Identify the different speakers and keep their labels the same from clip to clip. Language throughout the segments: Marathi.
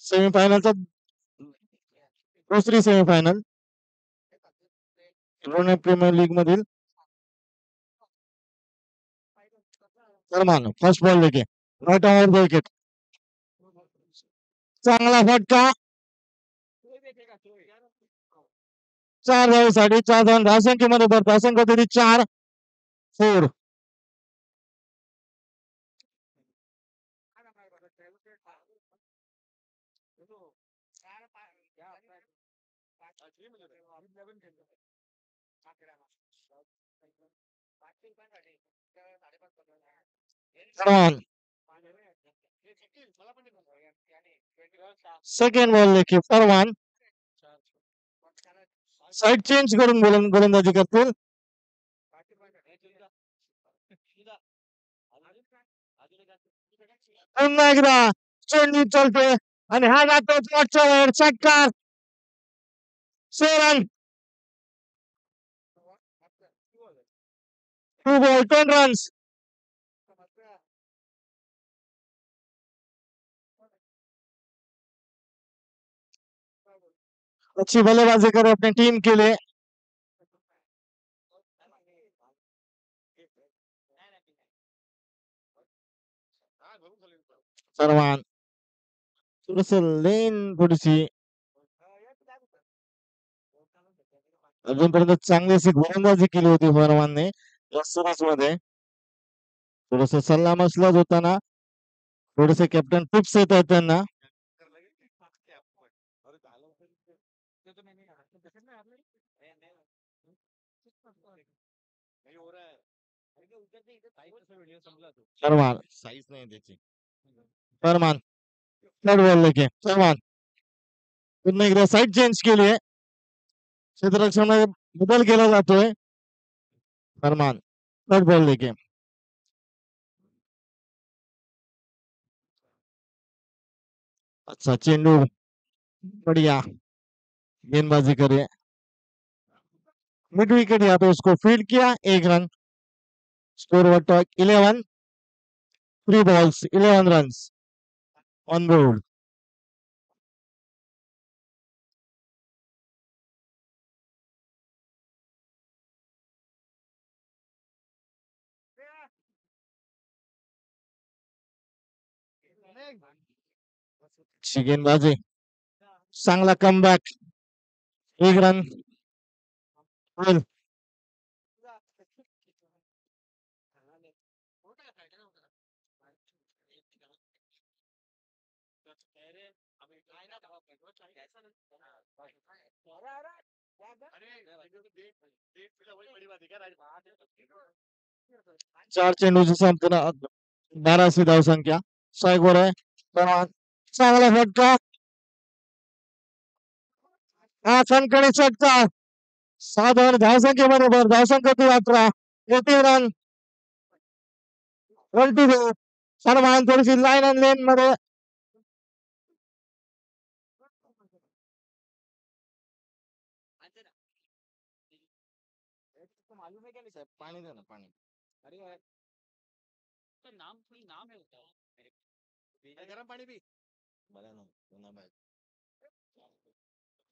Speaker 1: सेमीफायनलचा दुसरी सेमीफायनल पुणे प्रीमियर लीग मधील सलमान फर्स्ट बॉल लेके राईट ओव्हर विकेट चांगला फटका 4 धावेसाठी 4 धाव धावसंख्येमध्ये भर धावसंख्या तरी 4-4 सलमान सेकंड बॉल लेके फरमान साइड चेंज करून गोलंदाजी करतील पुन्हा एकदा चेंडू चालते आणि हा जातो मागच्या वर षटकार 6 रन 2 बॉल 10 रन्स अच्छी बल्लेबाजी करे अपनी टीम के लिए सलमान थोडस लेन थोडीशी अजूनपर्यंत चांगली अशी गोलंदाजी केली होती फरमानने या सिरीज मध्ये थोडस सल्ला मसलत होताना थोडेसे कॅप्टन टिप्स येत आहेत त्यांना फरमान साईज नाही त्याची फरमान थर्ड बॉल लेके फरमान पुन्हा एकदा साईड चेंज केली आहे क्षेत्ररक्षणामध्ये बदल केला जातोय फरमान थर्ड बॉल लेके अच्छा चेंडू बढ़िया गेंदबाजी करे मिड विकेट यहाँ पे उसको field KIA 1 run score Vat 11 3 balls 11 runs on board गेंदबाजी चांगला कमबॅक 1 रन चार चेंडूची संपना 12वी धावसंख्या स्ट्राईकवर आहे चांगला फटका हा खणखणी षटकार 7 ओव्हर धावसंख्येमध्ये भर धावसंख्या ती 18 18 रन 1-2 सलमान थोडीशी लाईन अँड लेन मध्ये पाणी दे ना पाणी गरम पाणी P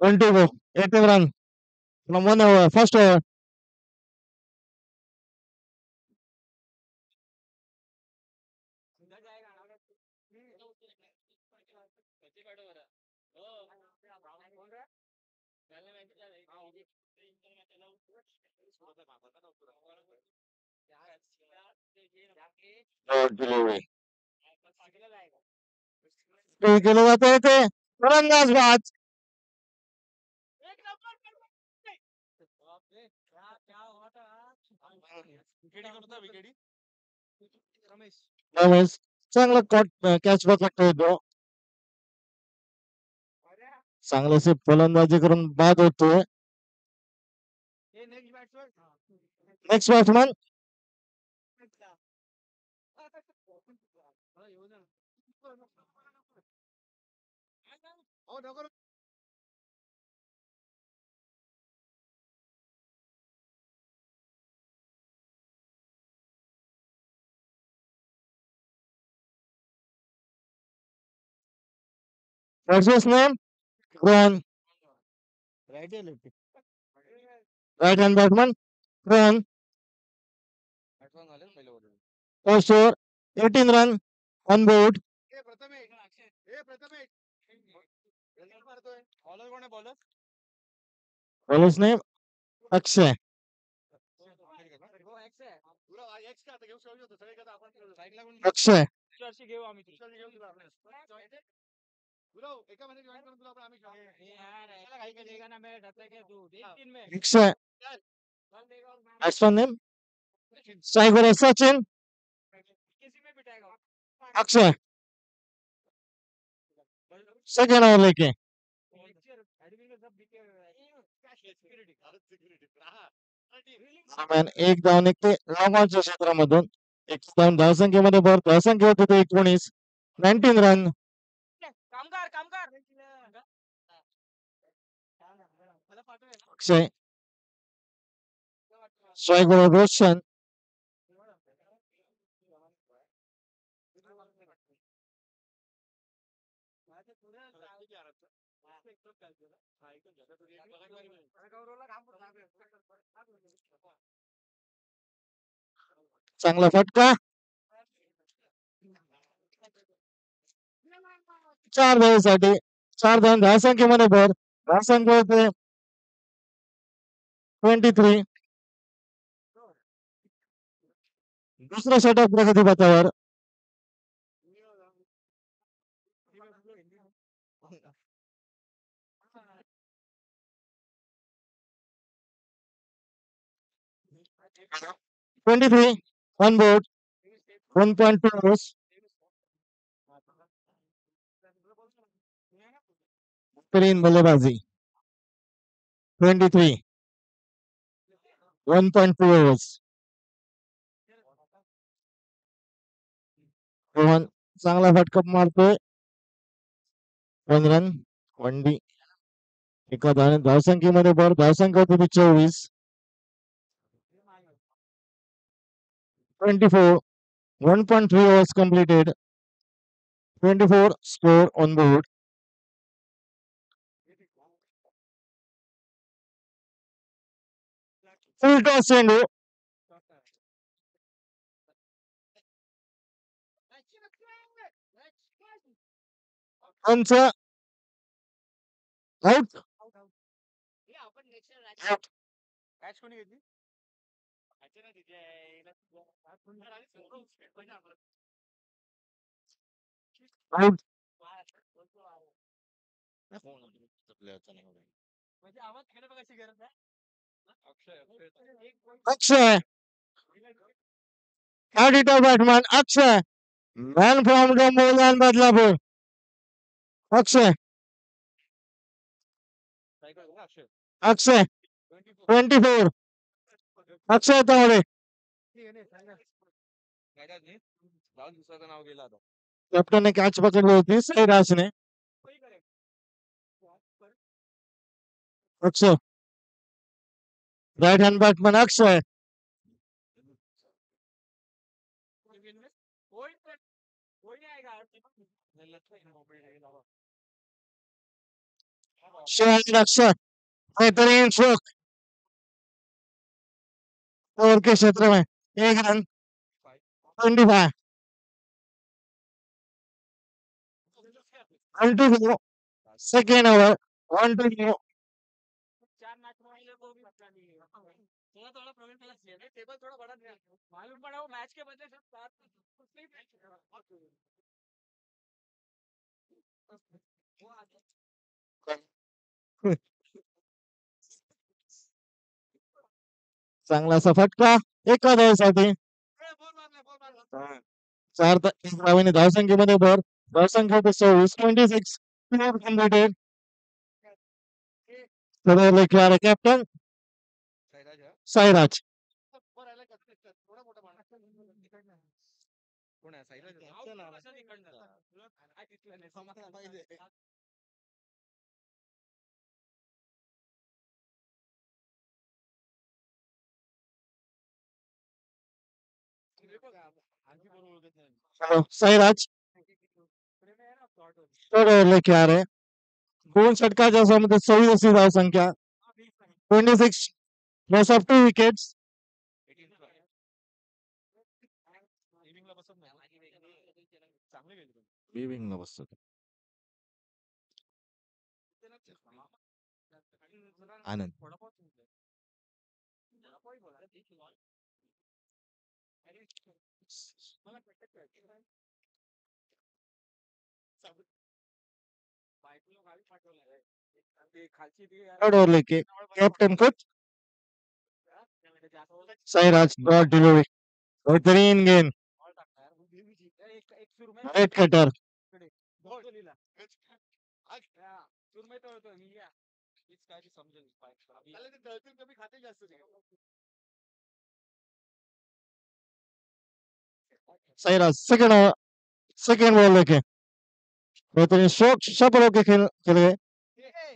Speaker 1: 1-2 18 run from 1 over first over delivery केलं जाते ते फलंदाज बाद रमेश चांगला कॅच पकडतोय तो चांगल्याशी फलंदाजी करून बाद होतोय next batsman What's his name? Rohan. Right hand batsman. Rohan. For sure. 18 run on board. Bowler's name? Akshay. Akshay. Akshay. Batsman name? Striker is Sachin. Akshay. Second over लेके दरम्यान एक धाव निघते लॉंगॉनच्या क्षेत्रामधून एक धाव धावसंख्येमध्ये भर धावसंख्या होती ते 19 19 रन अक्षय स्ट्राईक बरोबर रोशन चांगला फटका 4 धावेसाठी 4 धाव धावसंख्येमध्ये भर धावसंख्या होते 23 दुसरा षटक प्रगतीपथावर 23 on board 1.2 overs in बल्लेबाजी 23 1.2 overs रोहन चांगला फटका मारतोय 1 रन 1 डी एका धावसंख्येमध्ये भर धावसंख्या होती 24 24 1.3 overs completed 24 score on board full toss चेंडू out out out Akshay editor batsman Akshay man from Dombolan Badlapur Akshay Akshay 24 Akshay Tawde कॅप्टनने catch पकडली होती सैराजने अक्षय राईट हँड बॅट्समन अक्षय अक्षय बेहतरीन स्ट्रोक ओवर के क्षेत्र में 1 रन 25 1 सेकेंड ओवर 1 चांगलासा फटका एका धावेसाठी 4 धावेने धावसंख्येमध्ये भर धावसंख्या होती 26 26 completed captain Sairaj hello Sairaj third ओव्हरला खेळार आहे. 2 षटकाच्या समोर 26 धावसंख्या. 26 loss of 2 wickets. विविंगला बसतो आनंद. थर्ड ओव्हरला captain coach Sairaj dot delivery. बेहतरीन गेंद. Red cutter. Sairaj second ball लेके बेहतरीन शॉट होके खेल गए.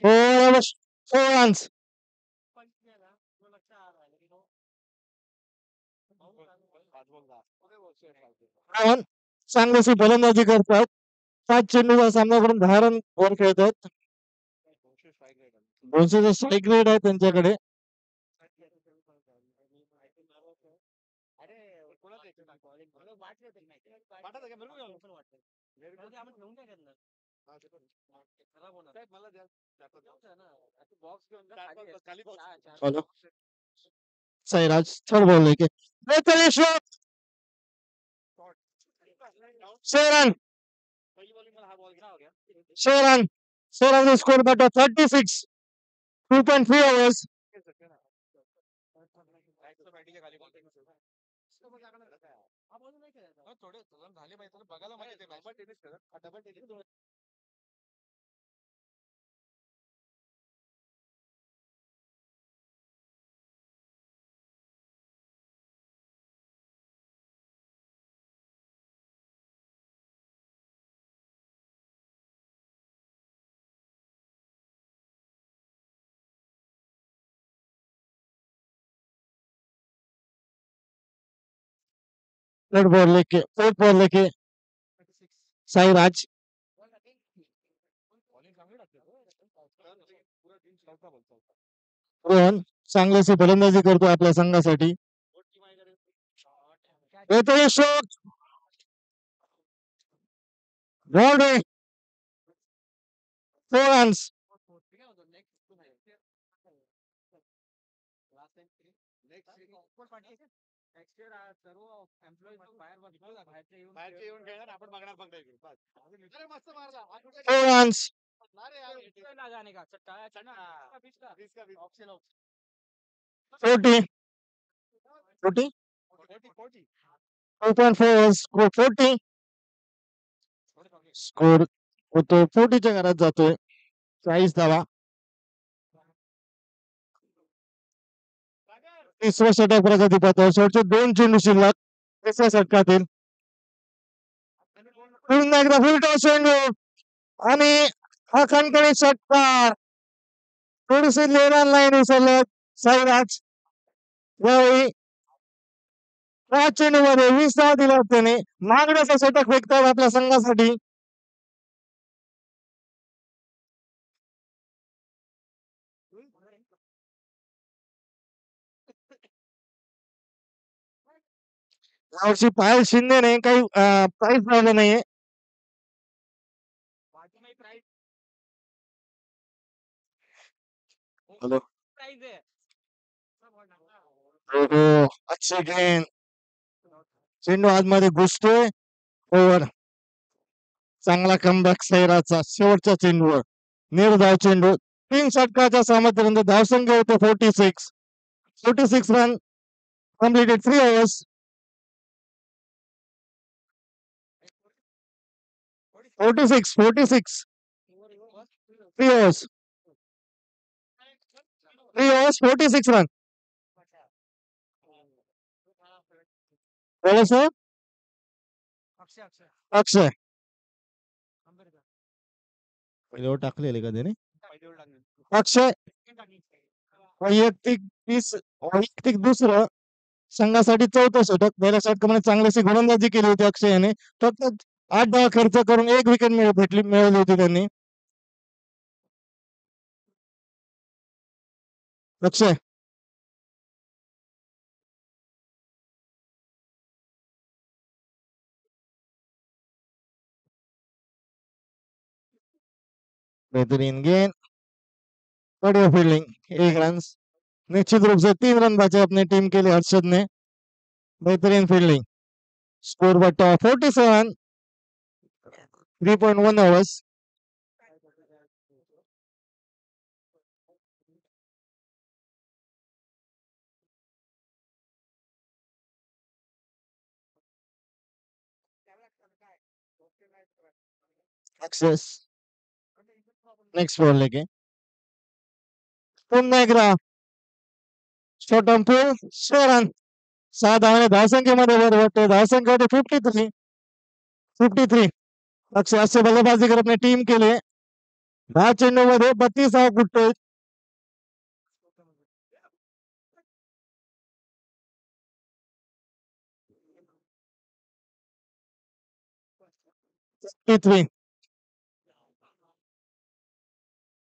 Speaker 1: 4 runs. चांगलीशी फलंदाजी करतात. 5 चेंडूचा सामना करून 10 रन वर खेळतात. 200चा स्ट्राईक रेट आहे त्यांच्याकडे. साईराज थर्ड बॉल लेके बेहतरीन shot. 6 run. 6 run. 6 run score बटा 36. 2.3 overs. थर्ड बॉल लेके फोर्थ बॉल लेके साईराज. रोहन चांगलीशी फलंदाजी करतो आपल्या संघासाठी. बेहतरीन shot. Boundary. 4 runs. runs. 40. 40. 2.4 score 40. Score होतो 40च्या घरात जातोय. 40 धावा. 30व्या षटक प्रगतीपथावर. शेवटचे 2 चेंडू शिल्लक 30व्या षटकातील. पुन्हा एकदा फुलटॉस चेंडू आणि हा खणखणीत षटकार. थोडीशी लेवल लाईन उसळत साईराज. यावेळी 5 चेंडूमध्ये 20 धावा दिल्या त्याने. मागण्याचा षटक फेकतात आपल्या संघासाठी. यावर्षी पायल शिंदेने काही प्राईज लावलं नाहीये. हॅलो. अच्छे गेंद. चेंडू आतमध्ये घुसतोय. ओव्हर. चांगला कमबॅक सैराचा शेवटच्या चेंडूवर. निर्धाव चेंडू. 3 षटकाच्या सामर्थ्यानंतर धावसंख्या होते 46. 46 run. Completed 3 overs. 46. 3 overs. 3 overs, 46 run. बोला सर. अक्षय. पहिल्यावर टाकलेले का त्याने. अक्षय वैयक्तिक दुसरं. संघासाठी 4थं षटक. पहिल्या षटकामध्ये चांगलीशी गोलंदाजी केली होती अक्षय याने. फक्त 8 धावा खर्च करून 1 विकेट मिळवली होती त्यांनी. अक्षय बेहतरीन गेंद, बढ़िया फील्डिंग, 1 रन। निश्चित रूप से 3 रन बचे अपनी टीम के लिए हर्षद ने। बेहतरीन फील्डिंग। स्कोर बट्टा 47, 3.1 overs। सक्सेस। नेक्स्ट बॉल लेके पुन्हा एकदा शॉर्ट ऑन फील्ड, 6 रन। 6 धावाने धावसंख्येमध्ये भर पडते। धावसंख्या होते 53, 53। अक्षय असे बल्लेबाजी करत अपनी टीम के लिए 10 चेंडूमध्ये 32 धावा कुठतोय। Three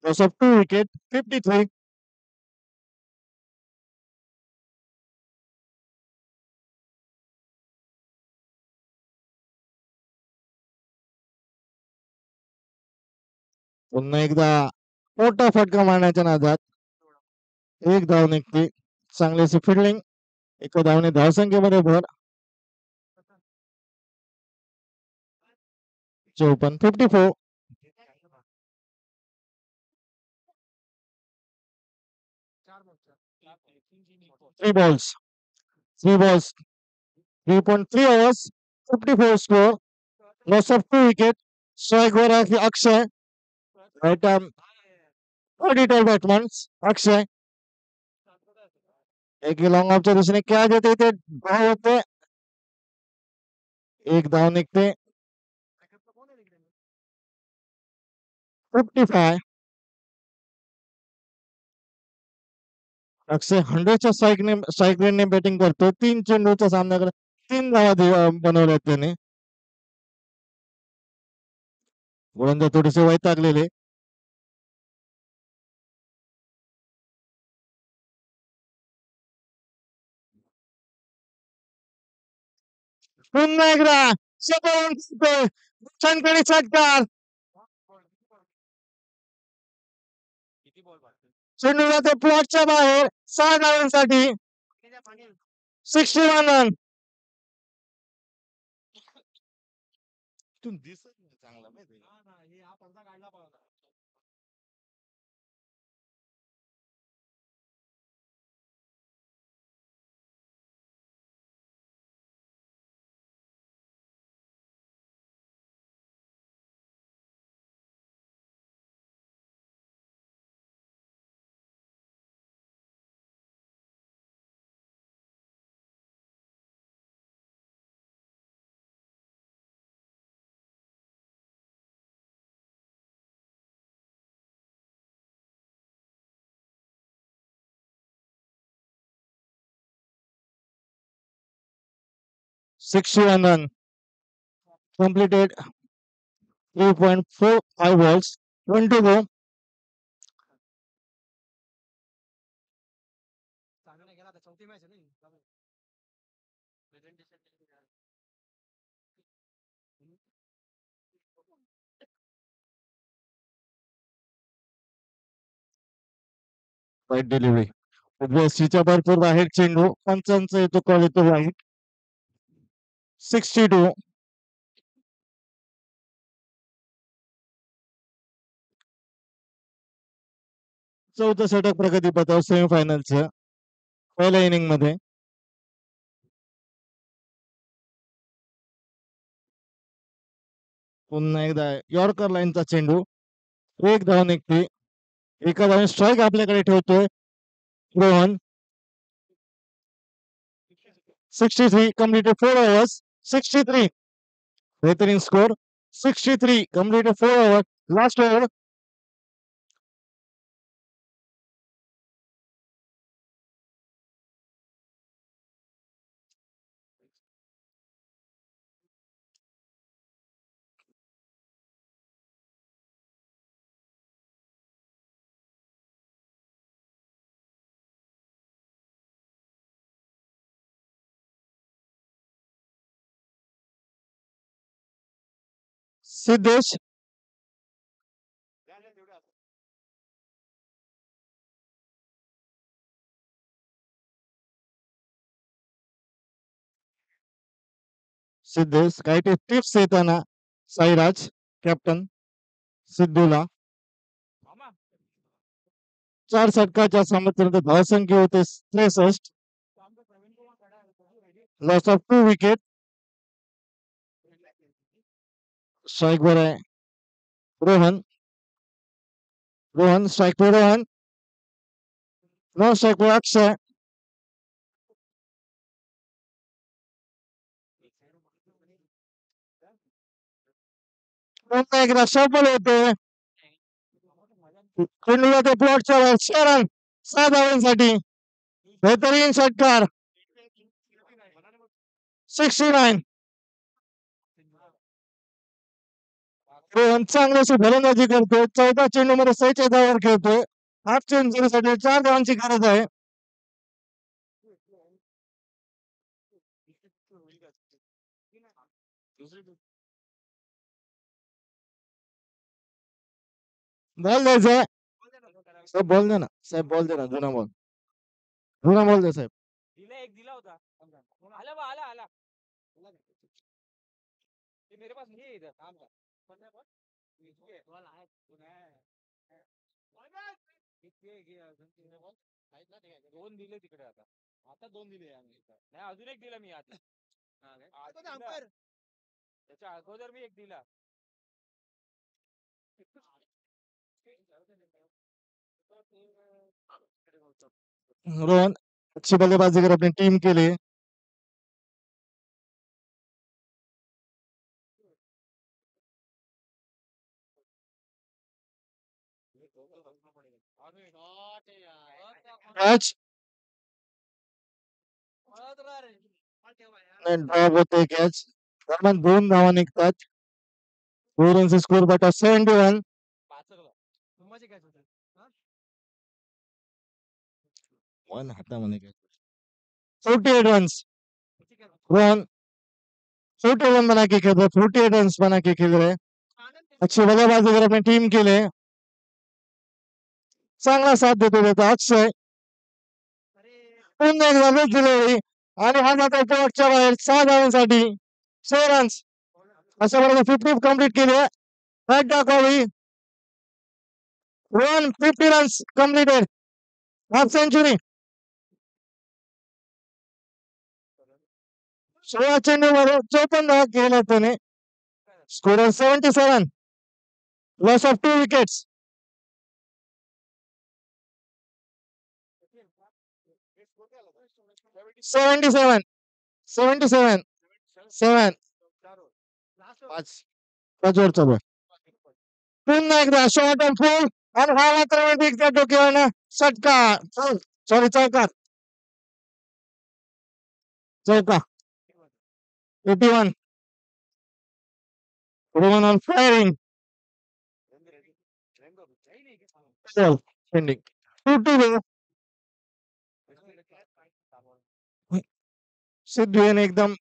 Speaker 1: loss of 2 wicket, 53। पुन्हा एकदा मोठा फटका मारण्याच्या नादात 1 धाव निघते। चांगलीशी फिल्डिंग, 1 धावाने धावसंख्येमध्ये भर। 54, 54। 3 balls, 3 balls, 3.3 overs, 54 score, loss of 2 wicket। Strike वर आहे अक्षय, राइट आर्म ऑडिटर बॅट्समन अक्षय। एक लॉंग ऑफच्या दिशेने कॅच येते, ते धाव होते, 1 धाव निघते। 55। अक्षय 100च्या स्ट्राइक रेटने बॅटिंग करतो। 3 चेंडूच्या सामन्याकडे 3 धावा बनवल्यात त्याने। गोलंदाज थोडेसे वैतागलेले। पुन्हा एकदा छानकडे षटकार, चेंडू जाते प्लॉटच्या बाहेर 6 धावांसाठी। 61 रन। तुम्ही दिसत नाही चांगला माहिती आहे। 61 run completed, 3.45 balls, 1 to go। वाईट डिलिव्हरी, उभ्या भरपूर बाहेर चेंडू, पंचांचा येतो कॉल, येतो वाईट। 62। चौथं षटक प्रगतीपथावर सेमीफायनलचं पहिल्या इनिंग मध्ये। पुन्हा एकदा यॉर्कर लाईनचा चेंडू, 1 धाव निघते। 1 धावाने स्ट्राइक आपल्याकडे ठेवतोय रोहन। 63 completed 4 overs, 63। बेहतरीन score, 63 completed 4 overs, last over. Siddhesh Siddhesh काही ते टिप्स देताना साईराज कॅप्टन सिद्धूला 4 षटकाच्या सामर्थ्यानंतर धावसंख्या होते 63. Loss of 2 wicket. स्ट्राईक वर आहे रोहन. रोहन स्ट्राईक वर रोहन. नो स्ट्राईक वर अक्षय. पुन्हा एकदा सफल होते. चेंडूला ते प्लॉटच्या वर शरण 6 धावांसाठी बेहतरीन षटकार 69. रोहन चांगल्याशी फलंदाजी करतोय. 14 चेंडू मध्ये 46 धावांवर खेळतोय. हाफ सेंचुरीसाठी 4 धावांची गरज आहे. बॉल द्यायचा साहेब. बॉल दे ना साहेब. बॉल दे ना. जुना बॉल. जुना बॉल दे साहेब.
Speaker 2: एक दिला होता. आला बा आला आला मेरे पास नहीं है इधर काम का दोन दिले तिकडे आता. आता 2 दिले नाही अजून एक दिला मी आता. त्याच्या अगोदर मी एक दिला.
Speaker 1: रोहन अच्छी बल्लेबाजी कर अपनी टीम के लिए. कॅच ड्रॉप होते कॅच. दरम्यान 2 धावा निघतात. 4 रनचा स्कोर बटा 71. वन हातामध्ये कॅच. 48 रन्स. रोहन 48 रन बना के खेल रहे. 48 रन बना के खेल रहे. अच्छी बल्लेबाजी कर अपनी टीम के लिए. चांगला साथ देतो त्याचा अक्षय. पुन्हा एकदा मिस दिली आणि हा जातो प्लॉटच्या बाहेर 6 धावांसाठी 6 रन्स. अशा प्रकारे 50 कंप्लीट केली. बॅट टाकावी. Rohan 50 runs completed. Half century. 16 चेंडू मध्ये 54 धावा केल्या त्याने. स्कोर 77. Loss of 2 wickets. 77. 77. 7. 5 ओव्हरचा बॉल. पुन्हा एकदा शॉर्ट अँड फुल आणि हा मात्र त्या डोक्यावर षटकार. सॉरी चौकार. चौका 81. Rohan on firing. Pending 2-2. Sidhu याने एकदम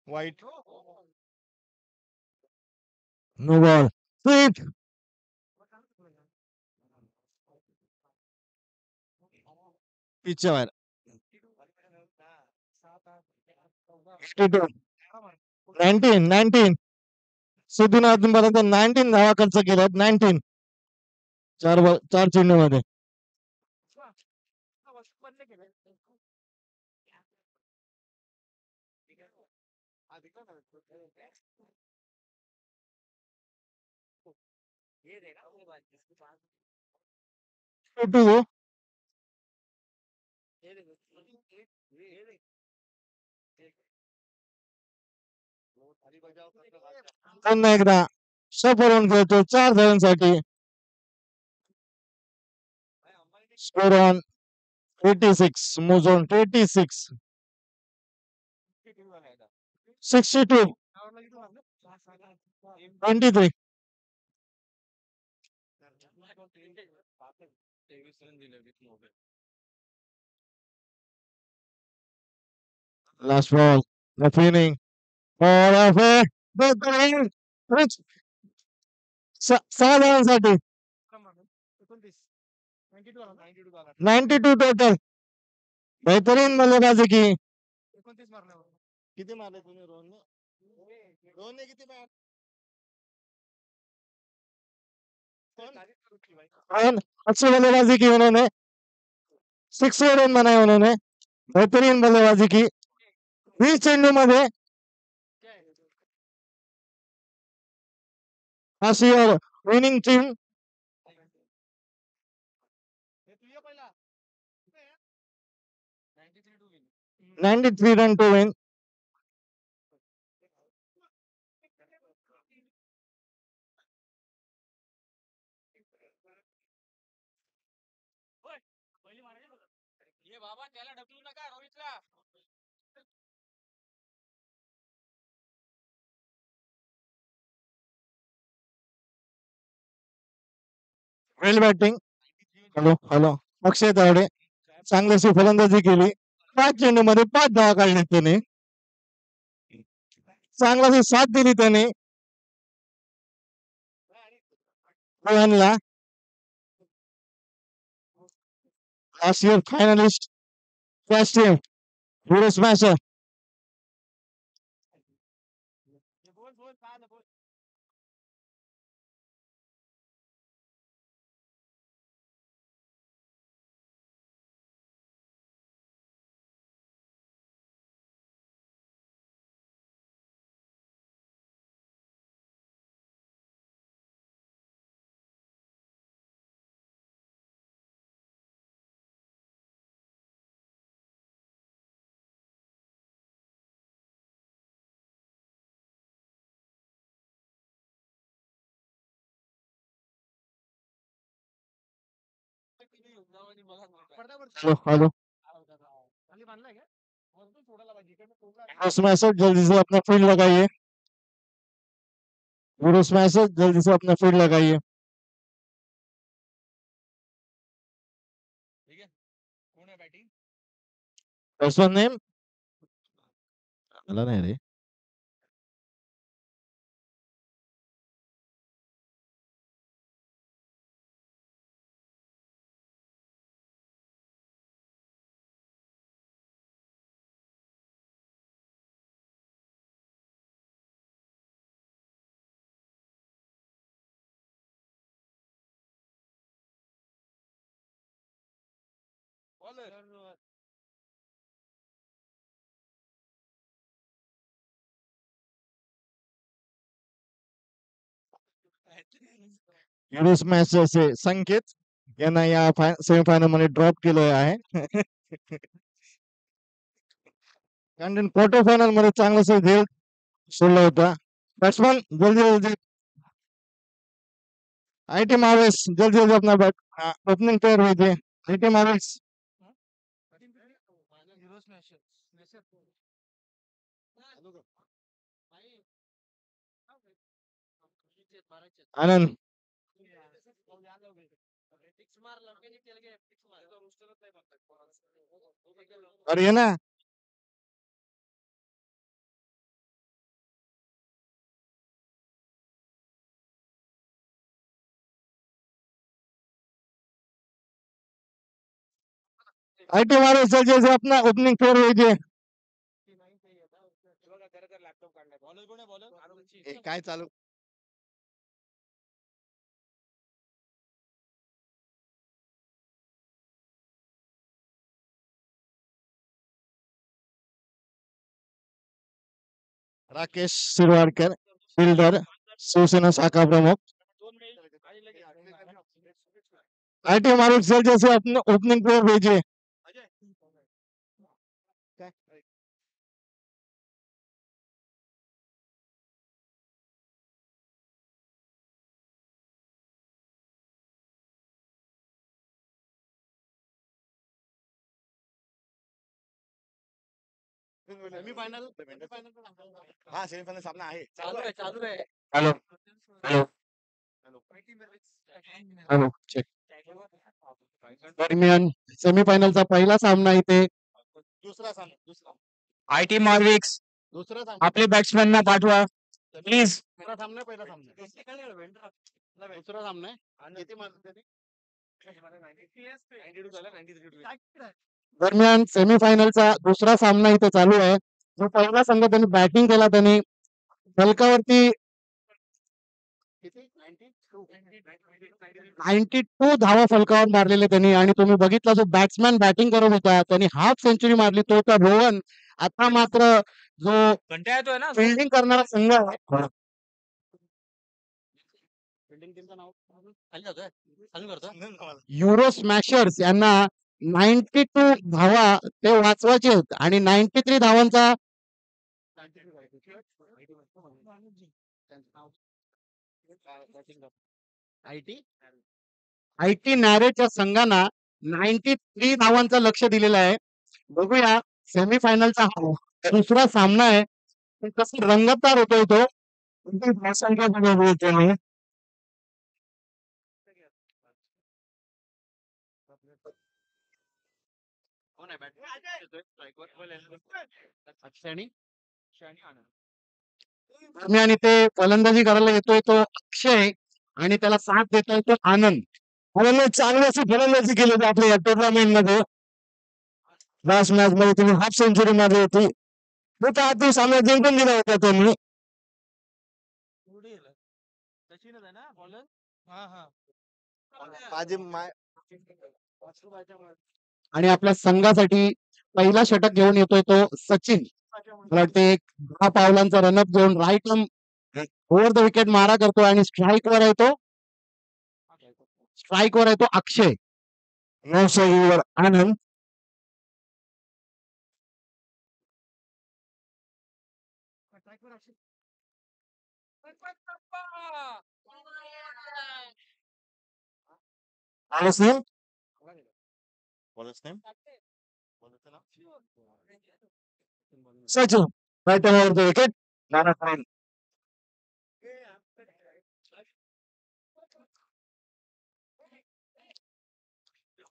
Speaker 1: वाईट. No ball. स्वीट. पिचच्या बाहेर. 19. सिद्धूने अजूनपर्यंत 19 धावा खर्च केल्यात. 19 4 चेंडू मध्ये. पुन्हा एकदा सफल होऊन खेळतो 4 धावांसाठी. Score on 86. Moves on 86. 62. 23. Last ball. The inning. For a fair. The Rich. 6 धावांसाठी 92 total. बेहतरीन बल्लेबाजी की. किती मारले तुम्ही रोहनने? रोहनने किती मारले? रोहन अच्छी बल्लेबाजी की उन्होंने. 6 रन बनाए उन्होंने. बेहतरीन बल्लेबाजी की. 20 चेंडू मध्ये अशी winning team 93 run to win.
Speaker 2: ये बाबा त्याला ढकलू नका रोहितला.
Speaker 1: Well batting. Hello hello. Akshay Tawde चांगलीशी फलंदाजी केली. 5 चेंडू मध्ये 5 धावा काढले त्याने. चांगलाशी साथ दिली त्याने रोहनला. Last year finalist first team hero smasher. Hello hello. Hero smasher जल्दी से अपना फील्ड लगाइए. हिरो स्मॅशर जल्दी से अपना फील्ड लगाइए.
Speaker 2: ठीक आहे. कोण आहे बॅटिंग?
Speaker 1: पर्सन नेम मला नाही रे.
Speaker 2: बॉलर.
Speaker 1: हिरो स्मॅशरचे संकेत यांना या सेमीफायनल मध्ये ड्रॉप केलं आहे. कारण क्वार्टर फायनल मध्ये चांगलं झेल सोडला होता. बॅट्समन जल्दी जल्दी. आईटी मार्वेस जल्दी जल्दी अपना ओपनिंग पेयर भेजिए. IT marvels.
Speaker 2: Hero smasher.
Speaker 1: Anand. अरे ये ना. आईटी मार्वेस जल्दी जल्दी अपना ओपनिंग पेयर भेजिए.
Speaker 2: लॅपटॉप काढलाय. बॉलर कोण आहे बॉलर?
Speaker 1: ए, काय चालू. राकेश शिरवाडकर फिल्डर शिवसेना शाखा प्रमुख. आईटी मार्वेस जल्दी जल्दी अपना ओपनिंग पेयर भेजिए. सेमीफायनल हा सेमीफायनल सामना आहे.
Speaker 2: चालू आहे चालू आहे.
Speaker 1: Hello hello hello check. दरम्यान सेमीफायनलचा पहिला सामना इथे दुसरा
Speaker 3: आयटी मॉर्विक्स
Speaker 1: सामना
Speaker 3: आपले बॅट्समॅनना पाठवा प्लीज.
Speaker 1: दुसरा सामना आहे, पहिला सामना आहे? दुसरा सामना आहे. किती मारले त्यांनी? दरम्यान सेमीफायनलचा दुसरा सामना इथे चालू आहे. जो पहिला संघ त्यांनी बॅटिंग केला त्यांनी फलकावरती 92 धावा फलकावर मारलेले त्यांनी आणि तुम्ही बघितला जो बॅट्समॅन बॅटिंग करत होता त्यांनी हाफ सेंचुरी मारली तो त्या रोहन. आता मात्र जो
Speaker 3: घंटा येतोय ना
Speaker 1: फिल्डिंग करणारा संघ आहे युरो स्मॅशर्स यांना 92 धावा ते वाचवायचे आहेत आणि 93 धावांचा आयटी नॅरेच्या संघांना 93 धावांचं लक्ष दिलेलं आहे. बघूया सेमीफायनलचा हा दुसरा सामना आहे ते कसं रंगतदार होतोय तो. किती धावसंख्या बनवली त्यांनी. दरम्यान इथे फलंदाजी करायला येतोय तो अक्षय आणि त्याला साथ देतोय तो आनंद. आनंद चांगली अशी फलंदाजी केली होती आपल्या या टुर्नामेंट मध्ये. लास्ट मॅच मध्ये तुम्ही हाफ सेंचुरी मारली होती. तो आधी सामना जिंकून दिला होता त्यांनी. आणि आपल्या संघासाठी पहिला षटक घेऊन येतोय तो सचिन. मला वाटते एक 10 पावलांचा रनअप घेऊन राईट ओव्हर द विकेट मारा करतो आणि स्ट्राईक वर आहे तो अक्षय. नो सहीवर Anand. Sachin right over the wicket.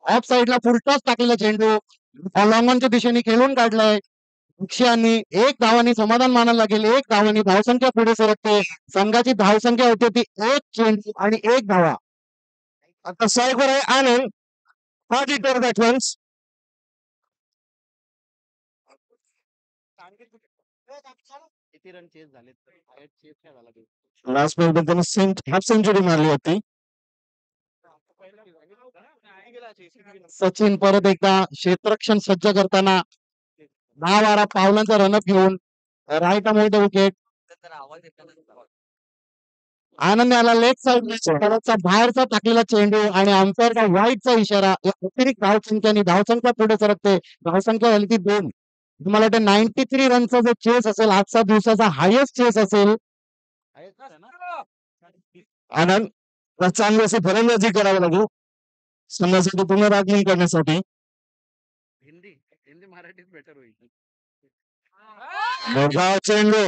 Speaker 1: Off साईडला फुलटॉस टाकलेला चेंडू लॉंगॉनच्या दिशेने खेळून काढलाय. अक्षयाने एक धावांनी समाधान मानायला लागेल. एक धावांनी धावसंख्या पुढे सरकते. संघाची धावसंख्या होती ती एक चेंडू आणि एक धावा. आता साईडवर आहे आनंद. बॅट्समॅन्स किती रन चेस झाले? लास्ट मॅच मध्ये त्याने हाफ सेंचुरी मारली होती. सचिन परत एकदा क्षेत्ररक्षण सज्ज करताना 10-12 पावलांचा रनअप घेऊन राईट द विकेट. आनंद याला लेग साईडचा बाहेरचा टाकलेला चेंडू आणि अंपायरचा वाईटचा इशारा. अतिरिक्त धावसंख्येने धावसंख्या पुढे सरकते. धावसंख्या झाली ती 2. तुम्हाला वाटतं 93 रनचा जो चेस असेल आजचा दिवसाचा हायेस्ट चेस असेल. आनंद चांगली अशी फलंदाजी करावी लागेल संघासाठी पुनरागमन करण्यासाठी. हिंदी मराठीत बेटर होईल. चेंडू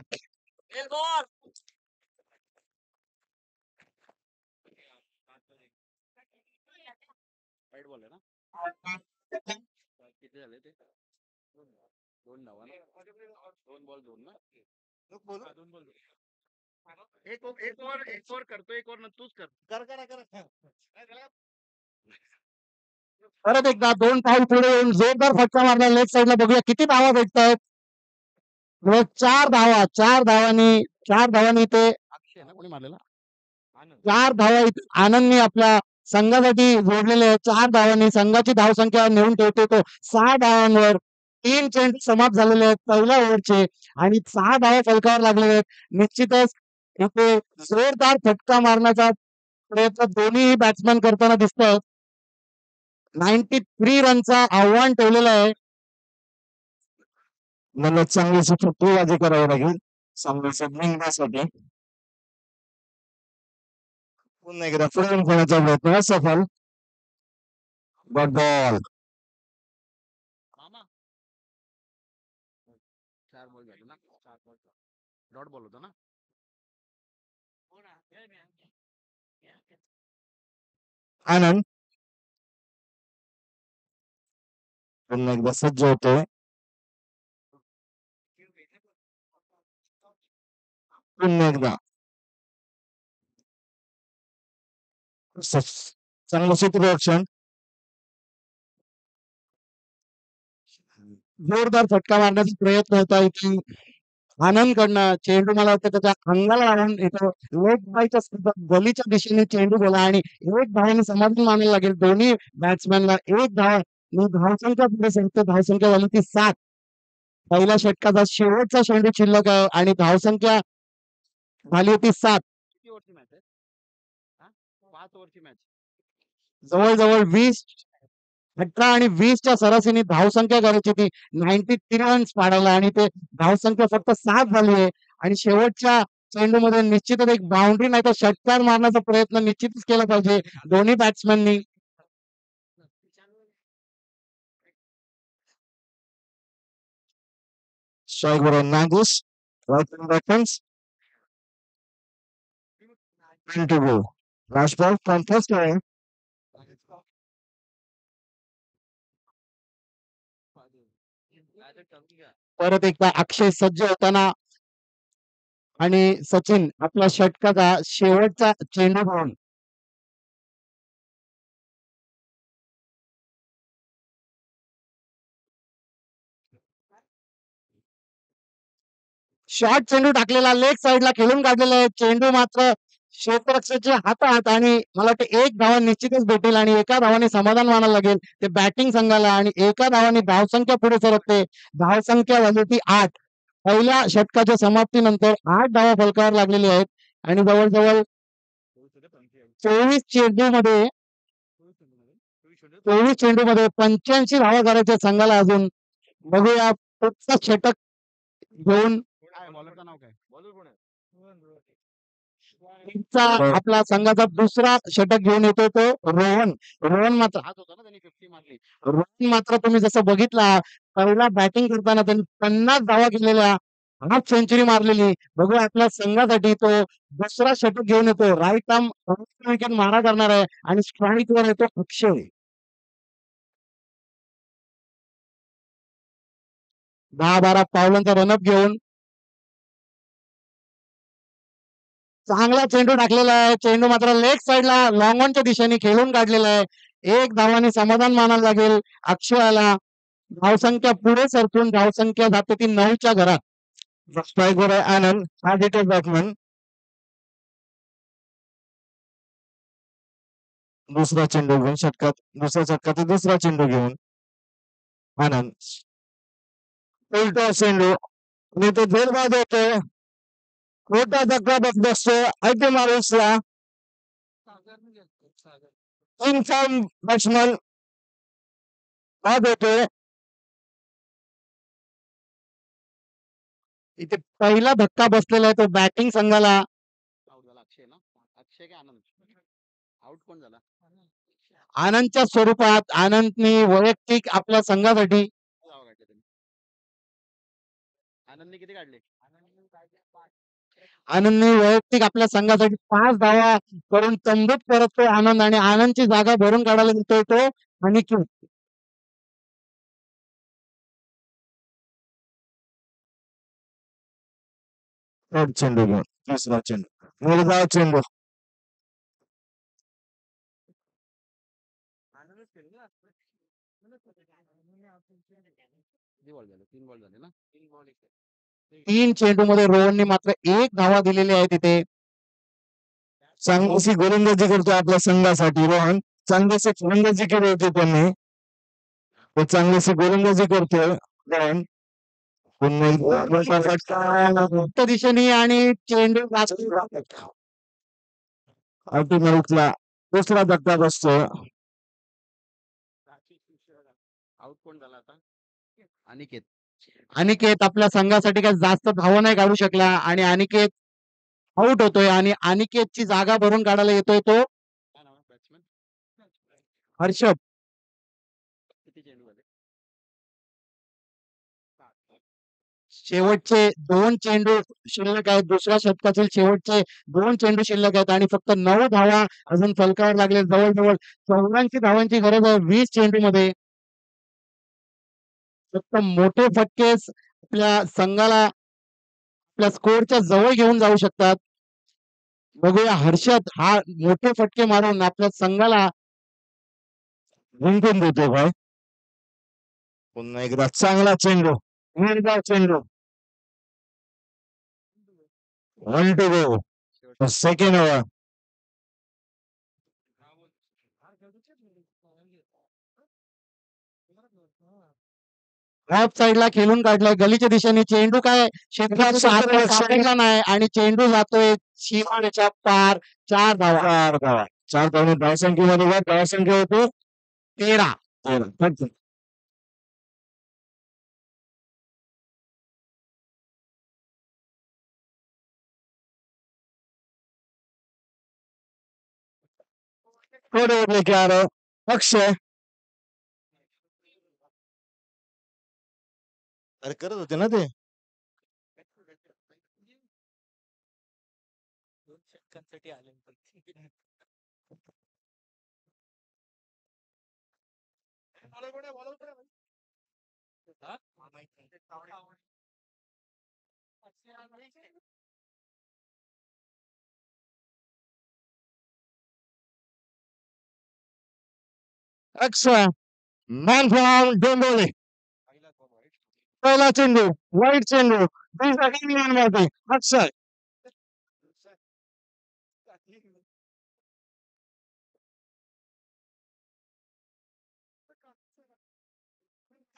Speaker 1: किती झाले ते? 2 धावा ना? 2 बॉल 2 ना? एक ओव्हर करतो. एक ओव्हर तूच कर. परत एकदा 2 पाऊल पुढे येऊन जोरदार फटका मारला लेफ्ट साईडला. बघूया किती धावा भेटतायत. 4 धावांनी ते अक्षय ना कोणी मारलेला 4 धावा आनंदने आपल्या संघासाठी जोडलेले आहेत. 4 धावांनी संघाची धावसंख्या नेऊन ठेवतो तो 6 धावांवर. 3 चेंडू समाप्त झालेले आहेत पहिल्या ओव्हरचे आणि 6 धावा फलकावर लागलेले आहेत. निश्चितच इथे जोरदार फटका मारण्याचा प्रयत्न दोन्ही बॅट्समॅन करताना दिसत आहेत. 93 रनचा आव्हान ठेवलेलं आहे. मला चांगलीशी फटकेबाजी करावी लागेल सामन्याचा जिंकण्यासाठी. पुन्हा एकदा पुढे खेळण्याचा प्रयत्न सफल. बॉल 4 बॉल झाले ना? 4 बॉल डॉट बॉल होता ना? आनंद पुन्हा एकदा सज्ज होतोय. पुन्हा एकदा चांगलं सूत्ररक्षण. जोरदार फटका मारण्याचा प्रयत्न होता इथे आनंदकडनं. चेंडू मला वाटतं त्याच्या अंगाला लागून इथं लेग बायच्या गलीच्या दिशेने चेंडू गेला आणि एक धावाने समाधान मानायला लागेल दोन्ही बॅट्समॅनला. एक धाव आणि धावसंख्या पुढे सरते. धावसंख्या झाली ती 7. पहिल्या षटकाचा शेवटचा चेंडू शिल्लक आहे आणि धावसंख्या झाली होती 7.
Speaker 2: किती ओव्हरची मॅच आहे? हा 5 ओव्हरची मॅच.
Speaker 1: जवळजवळ 18 आणि 20च्या सरासरीने धावसंख्या करायची ती 93 रन्स पाडायला आणि ते धावसंख्या फक्त 7 झाली आहे. आणि शेवटच्या चेंडूमध्ये निश्चितच एक बाउंड्री नाही तर षटकार मारण्याचा प्रयत्न निश्चितच केला पाहिजे दोन्ही बॅट्समॅननी. स्ट्राईक बरोबर नागूस weapons and to go. Last ball from first line. परत एकदा अक्षय सज्ज होताना आणि सचिन आपला षटकाचा शेवटचा चेंडू घेऊन. शॉर्ट चेंडू टाकलेला लेग साईडला खेळून काढलेला आहे. चेंडू मात्र क्षेत्ररक्षकाच्या हातात आणि मला वाटतं एक धावा निश्चितच भेटेल आणि एका धावाने समाधान मानायला लागेल ते बॅटिंग संघाला आणि एका धावाने धावसंख्या पुढे सरकते. धावसंख्या झाली ती 8. पहिल्या षटकाच्या समाप्तीनंतर 8 धावा फलकावर लागलेली आहेत आणि जवळजवळ 24 चेंडूमध्ये 85 धावा करायच्या संघाला अजून. बघूया पुढचा षटक घेऊन
Speaker 2: काय बॉलरचं नाव काय? बॉलर कोण आहे?
Speaker 1: आपला संघाचा दुसरा षटक घेऊन येतो तो रोहन. रोहन मात्र
Speaker 2: हात होता ना त्यांनी 50 मारली.
Speaker 1: रोहन मात्र तुम्ही जसं बघितला पहिला बॅटिंग करताना त्यांनी 50 धावा केलेल्या, हाफ सेंचुरी मारलेली. बघूया आपल्या संघासाठी तो दुसरा षटक घेऊन येतो. राईट आर्म विकेट मारा करणार आहे आणि स्ट्राईक वर येतो अक्षय. 10-12 पावलांचा रनअप घेऊन चांगला चेंडू टाकलेला आहे. चेंडू मात्र लेग साईडला लॉंग ऑनच्या दिशेने खेळून काढलेला आहे. एक धावाने समाधान मानायला लागेल अक्षयाला. धावसंख्या पुढे सरकून धावसंख्या जाते ती 9च्या घरात. स्ट्राईक वर आहे आनंद आदित्य बॅट्समन. दुसरा चेंडू घेऊन दुसऱ्या षटकात दुसरा चेंडू घेऊन आनंद. उलटा चेंडू आणि तो झेलबाद होतोय. मोठा धक्का बसतो आयटी मारूसला. इनफॉर्म बॅट्समन बाद होतोय. इथे पहिला धक्का बसलेला आहे तो बॅटिंग संघाला.
Speaker 2: आउट झाला अक्षय ना? अक्षय काय आनंद? आउट कोण झाला?
Speaker 1: आनंदच्या स्वरूपात आनंदने वैयक्तिक आपल्या संघासाठी
Speaker 2: धावा काढल्या त्यांनी. आनंदने किती काढले?
Speaker 1: आनंदने वैयक्तिक आपल्या संघासाठी 5 धावा करून तंबूत परततोय आनंद आणि आनंदची जागा भरून काढायला देतोय तो अनिकेत. चेंडू घेऊन दुसरा चेंडू मुलगा चेंडू.
Speaker 2: किती बॉल झाले? 3 बॉल झाले ना? 3 बॉल
Speaker 1: 3 चेंडू मध्ये रोहनने मात्र 1 धावा दिलेली आहे तिथे. चांगलीशी गोलंदाजी करतो आपल्या संघासाठी रोहन. चांगलीशी फलंदाजी केली होती त्यांनी. तो चांगलीशी गोलंदाजी करतोय रोहन. पुन्हा दिशेने आणि चेंडू ला दुसरा धक्का बसतो.
Speaker 2: आउट कोण झाला आता? अनिकेत.
Speaker 1: अनिकेत आपल्या संघासाठी काही जास्त धावा नाही काढू शकला आणि अनिकेत आउट होतोय आणि अनिकेतची जागा भरून काढायला येतोय तो
Speaker 2: काय नाव आहे बॅट्समन?
Speaker 1: हर्षद.
Speaker 2: किती चेंडू झाले?
Speaker 1: शेवटचे 2 चेंडू शिल्लक आहेत. दुसऱ्या षटकातील शेवटचे 2 चेंडू शिल्लक आहेत आणि फक्त 9 धावा अजून फलकावर लागले. जवळजवळ 84 धावांची गरज आहे 20 चेंडू मध्ये. फक्त मोठे फटकेच आपल्या संघाला आपल्या स्कोअरच्या जवळ घेऊन जाऊ शकतात. बघूया हर्षद हा मोठे फटके मारून आपल्या संघाला जिंकून देतो भाई. पुन्हा एकदा चांगला चेंडू, निर्धाव चेंडू. 1 to go. Second over. Of साईडला खेळून काढलाय गलीच्या दिशेने चेंडू काय क्षेत्रात आतमध्ये सापडला नाही आणि चेंडू जातोय सीमारेच्या पार. 4 धावा. 4 धावा. 4 धावने धावसंख्येमध्ये धावसंख्या होते 13. फक्त थोडे लेके आ रहे अक्षय. अरे करत होते ना ते. अक्षय मॅन फ्रॉम डोंबिवली. पहिला चेंडू वाईट चेंडू मध्ये अक्षय.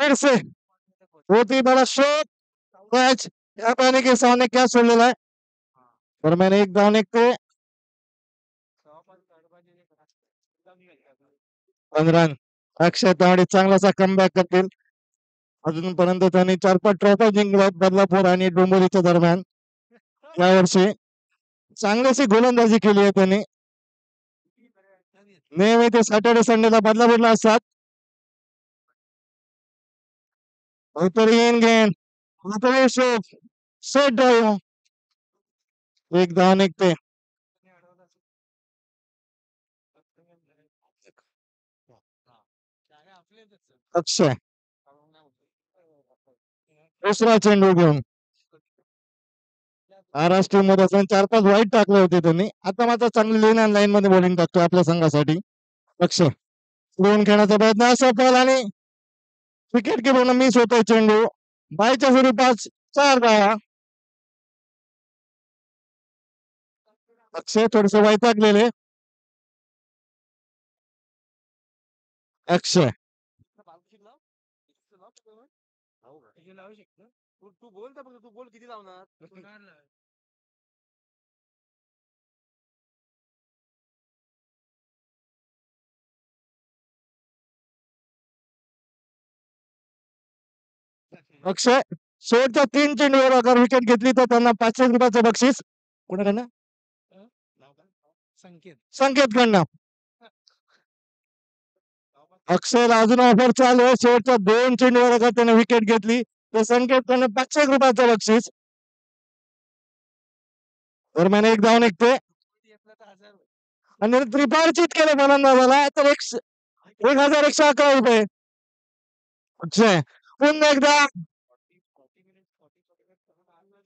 Speaker 1: फिर से बहुत ही बड़ा शॉट. मैच यहाँ पाने के सामने क्या सुन लेना है और मैंने एक धाव निघते 15. अक्षय तावडे चांगलासा कमबॅक करतील. अजूनपर्यंत त्यांनी 4-5 ट्रॉफी जिंकल्या बदलापूर आणि डोंबिवलीच्या दरम्यान. यावर्षी चांगलीशी गोलंदाजी केली आहे त्यांनी. नेहमी ते सॅटर्डे संडेला बदलापूरला असतात. Gain set drive. एक धाव निघते. अक्षय दुसरा चेंडू घेऊन महाराष्ट्र मध्ये असं 4-5 वाईट टाकले होते त्यांनी. आता मात्र चांगली लाईन मध्ये बॉलिंग टाकतो आपल्या संघासाठी. अक्षय दोन खेळण्याचा प्रयत्न असफल आणि विकेट किपरला मिस होतोय चेंडू. बायच्या स्वरूपात 4 धावा. अक्षय थोडस वैतागलेले. अक्षय
Speaker 2: तू बोल तर तू बोल किती लावणार.
Speaker 1: अक्षय शेवटच्या 3 चेंडूवर अगर विकेट घेतली तर त्यांना 500 रुपयाचं बक्षीस कोणाकडनं संकेत कडनं. अक्षयला अजून ऑफर चालू आहे. शेवटच्या 2 चेंडूवर अगर त्याने विकेट घेतली तर संकेत कडनं 500 रुपयाचं बक्षीस. दरम्यान एक धाव निघते आणि त्रिपारचित केलं फलंदाजाला तर 1111 रुपये. अक्षय पुन्हा एकदा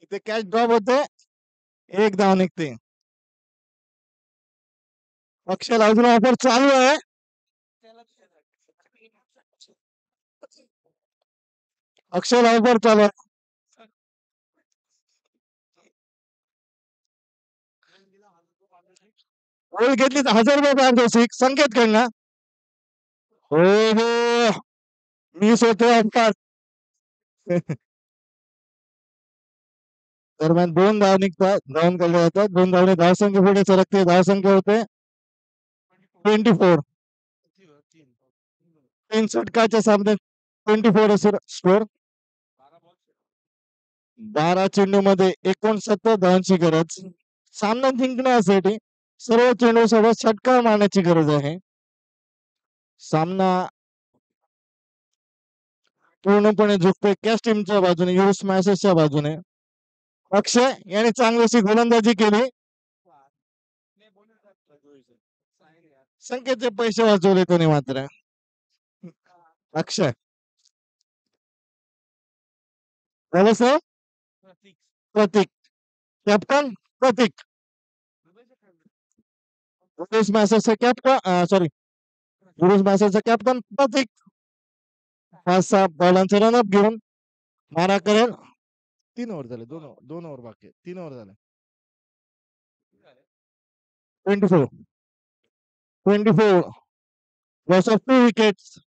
Speaker 1: इथे कॅच ड्रॉप होते. एक धाव निघते. अक्षयला अजून ऑफर चालू आहे. अक्षयला ऑफर चालू आहे. गोल घेतली तर 1000 रुपये पारितोषिक संकेत कडनं. हो हो मिस होते ऑफर. दरम्यान 2 धाव निघतात. धावून काढले जातात. 2 धावने धावसंख्या पुढे सरकते. धावसंख्या होते 24. 3 षटकाच्या सामने 24 स्कोर. 12 चेंडू मध्ये 69 धावांची गरज. सामना जिंकण्यासाठी सर्व चेंडू सोबत षटकार मारण्याची गरज आहे. सामना पूर्णपणे झुकतोय कॅश टीमच्या बाजूने यू स्मॅशेसच्या बाजूने. अक्षय याने चांगलीशी गोलंदाजी केली. संकेतचे पैसे वाचवले त्याने मात्र. अक्षय झालं सर.
Speaker 2: प्रतीक
Speaker 1: प्रतीक. कॅप्टन प्रतीक. वुरुस मॅसेजचा कॅप्टन सॉरी वुरुस मॅसेजचा कॅप्टन प्रतीक 5-6 बॉलांचा रनअप घेऊन मारा करेल. 3 ओव्हर झाले. 2 ओव्हर बाकी आहे. 3 ओव्हर झाले. 24 loss of 2 wickets.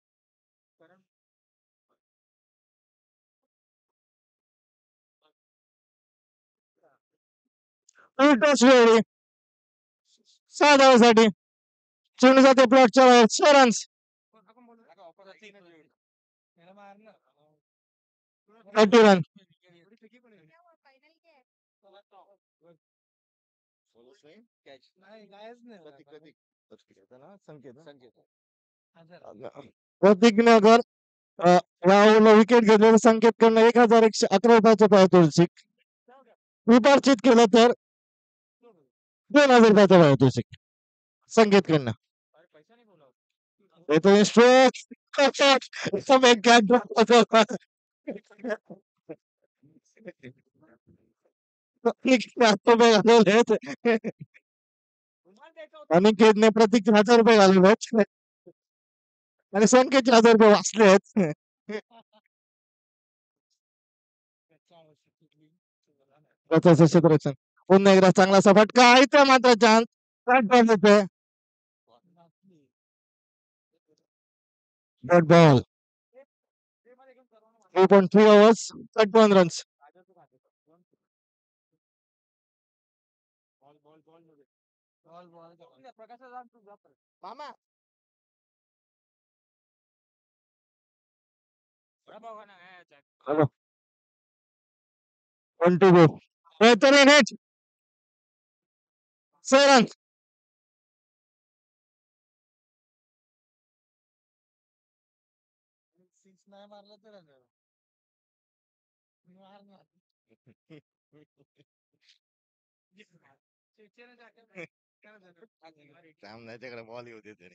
Speaker 1: वेळी 6 धावांसाठी चेंडू जाते प्लॉटच्या बाहेर. 6 रन्स. 30 रन. प्रतीकने अगर या विकेट घेतलेलं संकेत कडनं 1111 रुपयाचं पारितोषिक विपार्जित केलं तर 2000 रुपयाचं पारितोषिक संकेत कडनं. अनिकेतने प्रतीक 1000 रुपये घालवले आहेत आणि संकेतचे 1000 रुपये वाचले आहेत. क्षेत्ररक्षण पुन्हा एकदा चांगलासा फटका इथे मात्र chance dot ball 3.3 overs 31 runs. मामा 1 to go. बेहतरीन हिट 6 runs. सामन्याच्याकडे बॉल येऊ दे तरी.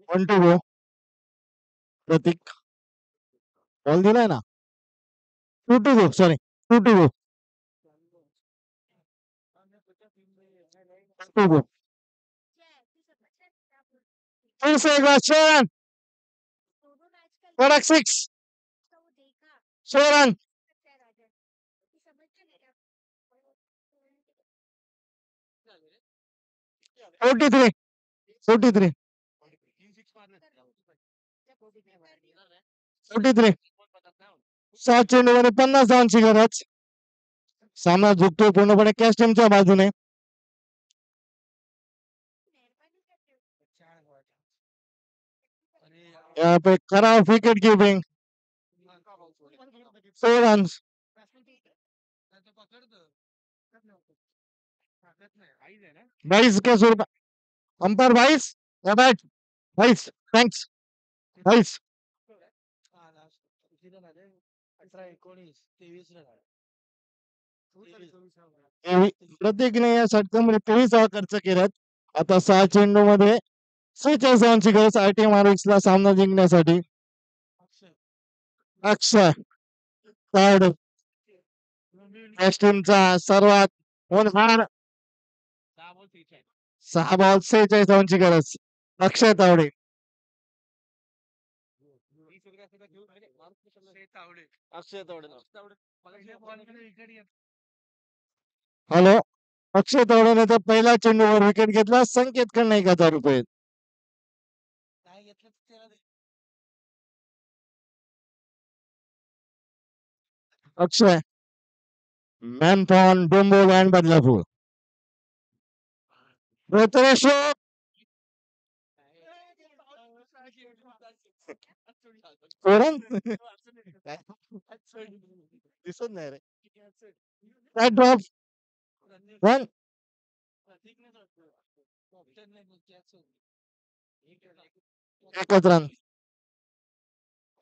Speaker 1: One to go. Pratik ball दिलाय ना. 2 to go. Sorry 2 to go. 2 to go. फिर से एक बार 6 रन. कड़क 6. 6 रन. 43. 43. 43. 7 चेंडूमध्ये 50 धावांची गरज. सामना झुकतोय पूर्णपणे कॅश टीमच्या बाजूने. यहाँ पे खराब विकेट कीपिंग. 4 runs. 22 के स्वरूप अंपायर 22 या बैट 22 थँक्स 22 प्रत्येकीने या षटकामध्ये 23 धावा खर्च केल्यात. आता 6 चेंडू मध्ये 46 धावांची गरज आयटी मार्क्सला सामना जिंकण्यासाठी. अक्षय थर्ड टीमचा सर्वात होनहार 6 बॉल 46 धावांची गरज. अक्षय तावडे. हॅलो अक्षय तावडेने तर पहिला चेंडूवर विकेट घेतला. संकेत कडनं 1000 रुपये. अक्षय मॅनथॉन डोंबोल अँड बदलापूर. बेहतरेश्वर दिसत नाही रे. ड्रॉप 1 एकच रन.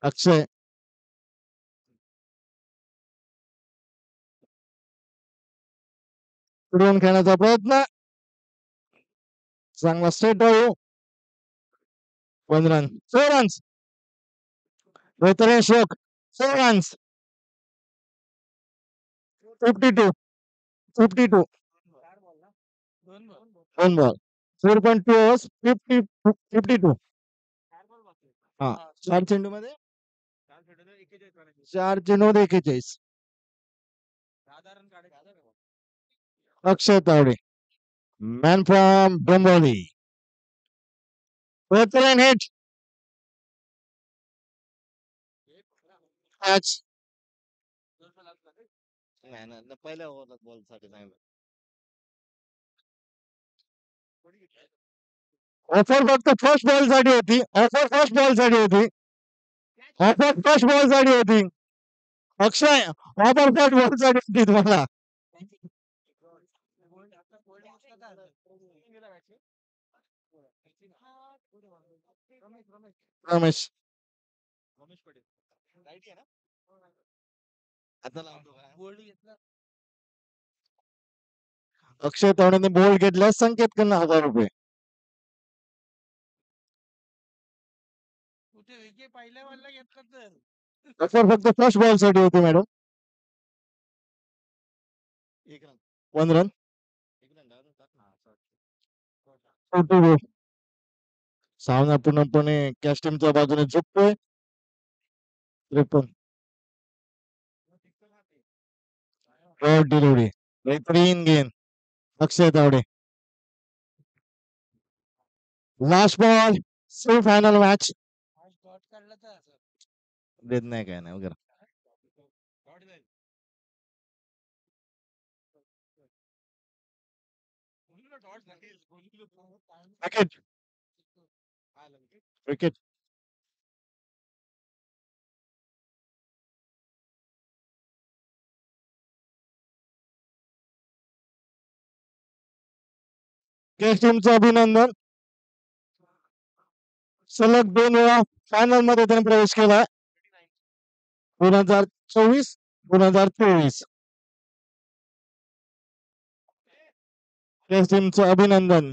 Speaker 1: अक्षय पुढून खेळण्याचा प्रयत्न चांगला स्ट्रेट डाऊ 1 रन 4 रन्स बेहतरीन शॉट 4 रन्स 52 52 1 बॉल 4.2 overs 52 हा 4 चेंडू मध्ये 4 चेंडू मध्ये 41 अक्षय तावडे मॅन फ्रॉम डोंबिवली बेहतरीन हिट मॅच पहिल्या ओव्हरला बॉल साठी चांगलं ऑफर फक्त फर्स्ट बॉल साठी होती ऑफर फर्स्ट बॉल साठी होती ऑफर फर्स्ट बॉल साठी होती अक्षय ऑफर फर्स्ट बॉल साठी होती तुम्हाला रमेश अक्षय तावडेने बोल्ड घेतल्यास संकेत कडनं 1000 रुपये ऑफर फक्त फर्स्ट बॉल साठी होती मॅडम 1 रन सामना पूर्णपणे कॅश टीमच्या बाजूने झुकतोय 53 डिलिव्हरी बेहतरीन game Akshay Tawde last ball semi final match देत नाही काय नाही वगैरे विकेट विकेट कॅश टीमचं अभिनंदन सलग 2 वेळा फायनल मध्ये त्याने प्रवेश केला 2024 2023 कॅश टीमचं अभिनंदन